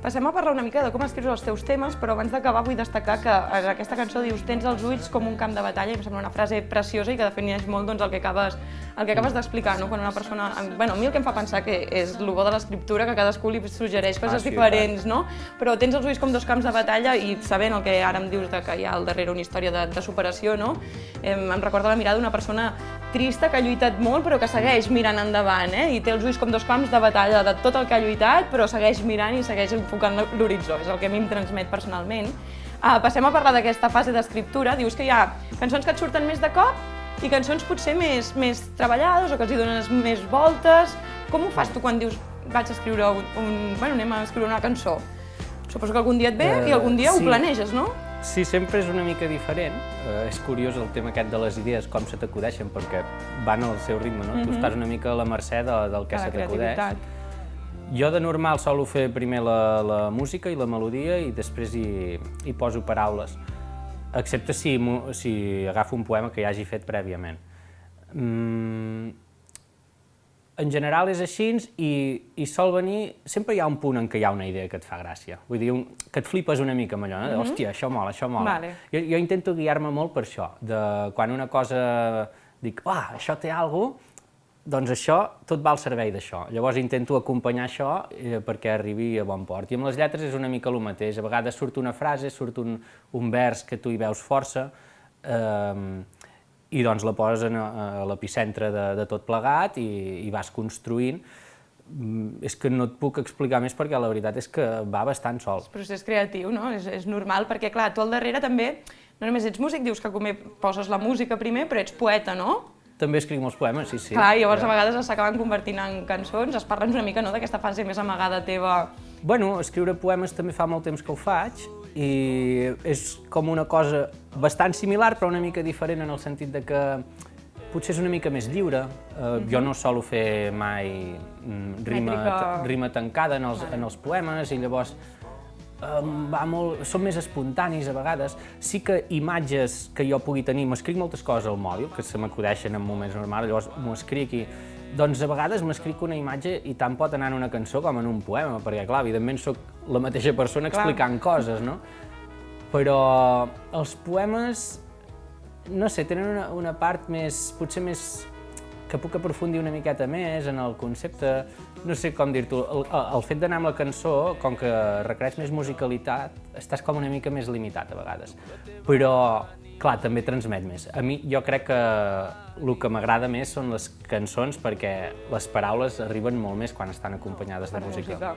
Passem a parlar una mica de com escrius els teus temes, però abans d'acabar vull destacar que en aquesta cançó dius tens els ulls com un camp de batalla, i em sembla una frase preciosa i que defineix molt doncs, el que acabes d'explicar, no? Quan una persona... Bueno, a mi el que em fa pensar que és el bo de l'escriptura, que cadascú li suggereix coses diferents, no? Però tens els ulls com dos camps de batalla i sabent el que ara em dius que hi ha al darrere una història de superació, no? Em recorda la mirada d'una persona trista que ha lluitat molt però que segueix mirant endavant, i té els ulls com dos camps de batalla de tot el que ha lluitat, però segueix mirant i segueix enfocant l'horitzó, és el que a mi em transmet personalment. Passem a parlar d'aquesta fase d'escriptura. Dius que hi ha cançons que et surten més de cop i cançons potser més treballades o que els hi dones més voltes. Com ho fas tu quan dius vaig a escriure anem a escriure una cançó? Suposo que algun dia et ve i algun dia ho planeges, no? Sí, sempre és una mica diferent. És curiós el tema aquest de les idees, com se t'acudeixen, perquè van al seu ritme, no? Tu estàs una mica a la mercè del que se t'acudeix. Jo de normal solo fer primer la música i la melodia i després hi poso paraules, excepte si agafo un poema que ja hagi fet prèviament. En general és així i sol venir... Sempre hi ha un punt en què hi ha una idea que et fa gràcia. Vull dir, que et flipes una mica amb allò, no? Hòstia, això mola, això mola. Jo intento guiar-me molt per això, de quan una cosa dic, això té alguna cosa, doncs això, tot va al servei d'això. Llavors intento acompanyar això perquè arribi a bon port. I amb les lletres és una mica el mateix. A vegades surt una frase, surt un vers que tu hi veus força, i doncs la poses a l'epicentre de tot plegat i vas construint. És que no et puc explicar més perquè la veritat és que va bastant sol. És procés creatiu, no? És normal, perquè clar, tu al darrere també, no només ets músic, dius que poses la música primer, però ets poeta, no? També escric molts poemes, sí. Clar, llavors a vegades s'acaben convertint en cançons. Parla'ns una mica d'aquesta fase més amagada teva. Bueno, escriure poemes també fa molt temps que ho faig i és com una cosa bastant similar però una mica diferent en el sentit de que potser és una mica més lliure. Jo no solo fer mai rima tancada en els poemes i llavors són més espontanis a vegades. Sí que imatges que jo pugui tenir, m'escric moltes coses al mòbil, que se m'acudeixen en moments normals, llavors m'ho escric i doncs a vegades m'escric una imatge i tant pot anar en una cançó com en un poema, perquè clar, evidentment soc la mateixa persona explicant coses, no? Però els poemes, no sé, tenen una part potser més que puc aprofundir una miqueta més en el concepte, no sé com dir-t'ho, el fet d'anar amb la cançó, com que requereix més musicalitat, estàs com una mica més limitat a vegades, però clar, també transmet més. A mi, jo crec que el que m'agrada més són les cançons perquè les paraules arriben molt més quan estan acompanyades de música.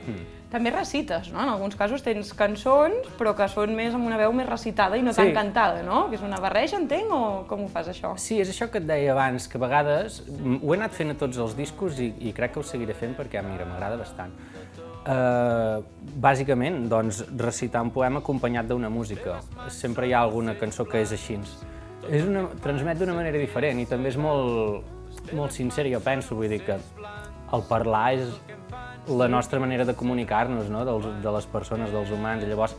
També recites, no? En alguns casos tens cançons, però que són més amb una veu més recitada i no tan cantada, no? Que és una barreja, entenc, o com ho fas, això? Sí, és això que et deia abans, que a vegades ho he anat fent a tots els discos i crec que ho seguiré fent perquè, mira, m'agrada bastant. Bàsicament, doncs, recitar un poema acompanyat d'una música. Sempre hi ha alguna cançó que és així. Transmet d'una manera diferent i també és molt sincer, jo penso, vull dir que el parlar és la nostra manera de comunicar-nos, no? De les persones, dels humans, i llavors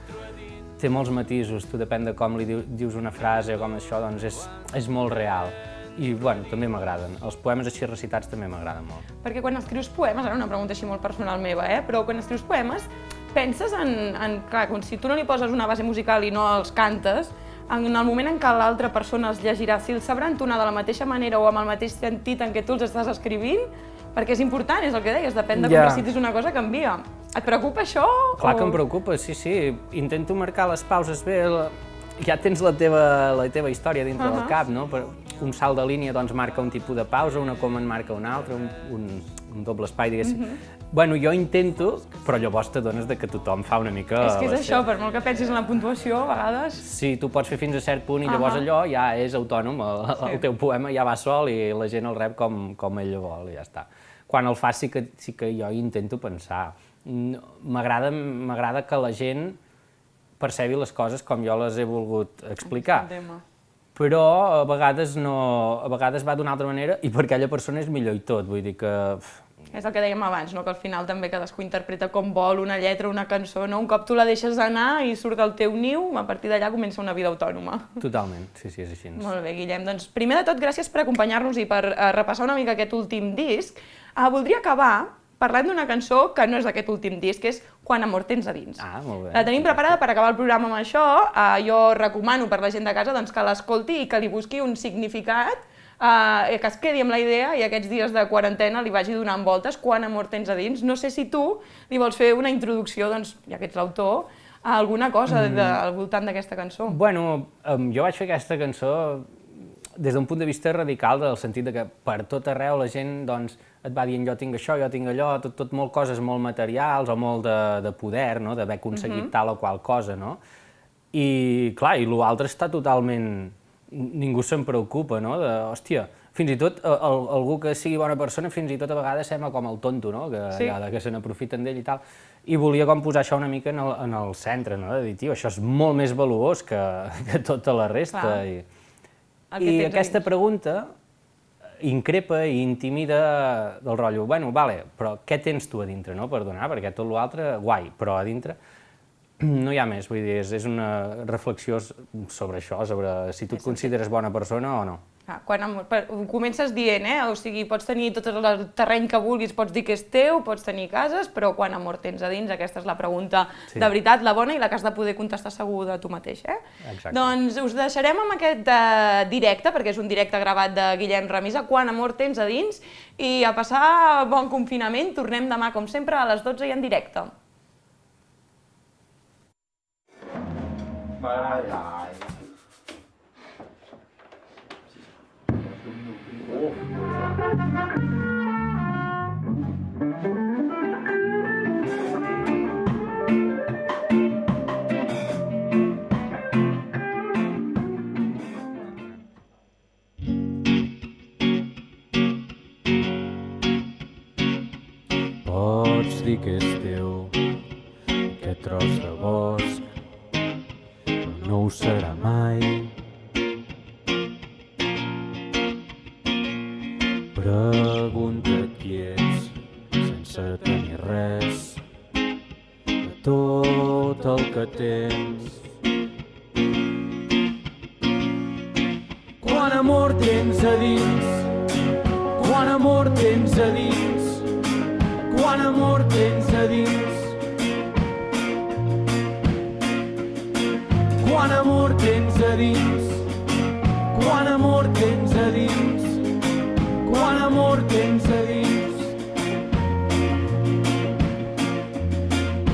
té molts matisos, tu depèn de com li dius una frase o com això, doncs és molt real. I, bueno, també m'agraden. Els poemes així recitats també m'agraden molt. Perquè quan escrius poemes, ara una pregunta així molt personal meva, però quan escrius poemes penses clar, si tu no li poses una base musical i no els cantes, en el moment en què l'altra persona els llegirà, si els sabrà entonar de la mateixa manera o amb el mateix sentit en què tu els estàs escrivint, perquè és important, és el que deies, depèn de com recitis una cosa, canvia. Et preocupa això? Clar que em preocupa, sí. Intento marcar les pauses bé, ja tens la teva història dintre del cap, no? Un salt de línia doncs marca un tipus de pausa, una coma en marca un altre, un doble espai, diguéssim. Bueno, jo intento, però llavors t'adones que tothom fa una mica... És que és això, per molt que pensis en la puntuació, a vegades... Sí, tu pots fer fins a cert punt i llavors allò ja és autònom, el teu poema ja va sol i la gent el rep com ell vol i ja està. Quan el fas sí que jo intento pensar. M'agrada que la gent percebi les coses com jo les he volgut explicar. Però a vegades va d'una altra manera i per aquella persona és millor i tot, vull dir que... És el que dèiem abans, que al final també cadascú interpreta com vol una lletra, una cançó, no? Un cop tu la deixes anar i surt del teu niu, a partir d'allà comença una vida autònoma. Totalment, sí, és així. Molt bé, Guillem, doncs primer de tot gràcies per acompanyar-nos i per repassar una mica aquest últim disc. Voldria acabar parlant d'una cançó que no és d'aquest últim disc, que és Quant amor tens a dins. Ah, molt bé. La tenim preparada per acabar el programa amb això. Jo recomano per la gent de casa que l'escolti i que li busqui un significat, que es quedi amb la idea i aquests dies de quarantena li vagi donant voltes. Quant amor tens a dins. No sé si tu li vols fer una introducció, doncs, ja que ets l'autor, a alguna cosa al voltant d'aquesta cançó. Bueno, jo vaig fer aquesta cançó des d'un punt de vista radical, del sentit que per tot arreu la gent doncs, et va dient jo tinc això, jo tinc allò, tot molt coses molt materials o molt de poder, no? D'haver aconseguit tal o qual cosa, no? I clar, i l'altre està totalment... Ningú se'n preocupa, no? Hòstia, fins i tot algú que sigui bona persona, fins i tot a vegades sembla com el tonto, no? Que se n'aprofiten d'ell i tal. I volia com posar això una mica en el centre, no? De dir, tio, això és molt més valuós que tota la resta. I aquesta pregunta increpa i intimida del rotllo, bueno, vale, però què tens tu a dintre, no? Per donar, perquè tot l'altre, guai, però a dintre no hi ha més, vull dir, és una reflexió sobre això, sobre si tu et consideres bona persona o no. Comences dient, o sigui, pots tenir tot el terreny que vulguis, pots dir que és teu, pots tenir cases, però quant amor tens a dins? Aquesta és la pregunta de veritat, la bona i la que has de poder contestar segur de tu mateix, Exacte. Doncs us deixarem amb aquest directe, perquè és un directe gravat de Guillem Remisa, Quant amor tens a dins, i a passar bon confinament. Tornem demà, com sempre, a les 12 i en directe. Pots dir que és teu aquest tros de bosc, però no ho serà mai. Pregunta't qui ets sense tenir res de tot el que tens. Quant amor tens a dins, quant amor tens a dins, quant amor tens a dins. Quant amor tens a dins, quant amor tens a dins, quant amor tens a dins.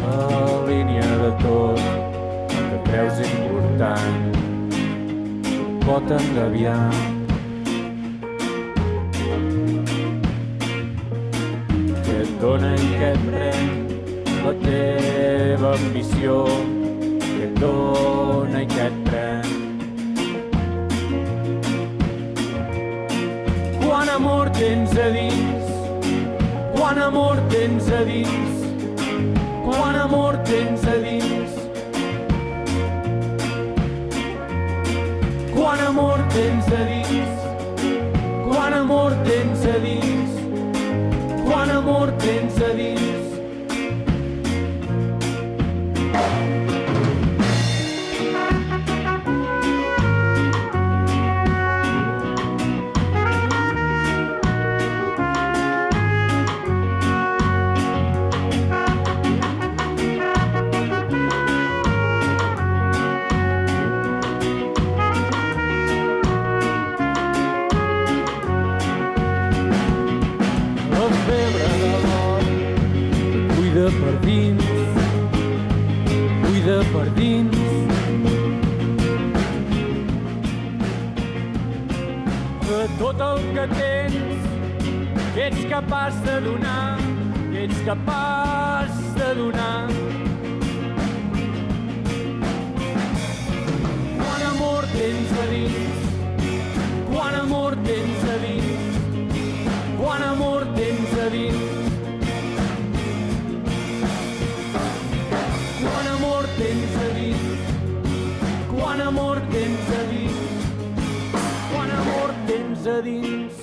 La línia de tot el que creus important pot engabiar. Què et dona i què et pren la teva ambició? Què et dona i què et pren? Quant amor tens a dins, quant amor tens a dins, quant amor tens a dins. Quant amor tens a dins, quant amor tens a dins, quant amor tens a dins. Per dins, buida per dins. De tot el que tens, que ets capaç de donar, que ets capaç de donar. Quant amor tens a dins, quant amor tens a dins, quant amor tens a dins. Quant amor tens a dins, quant amor tens a dins, quant amor tens a dins.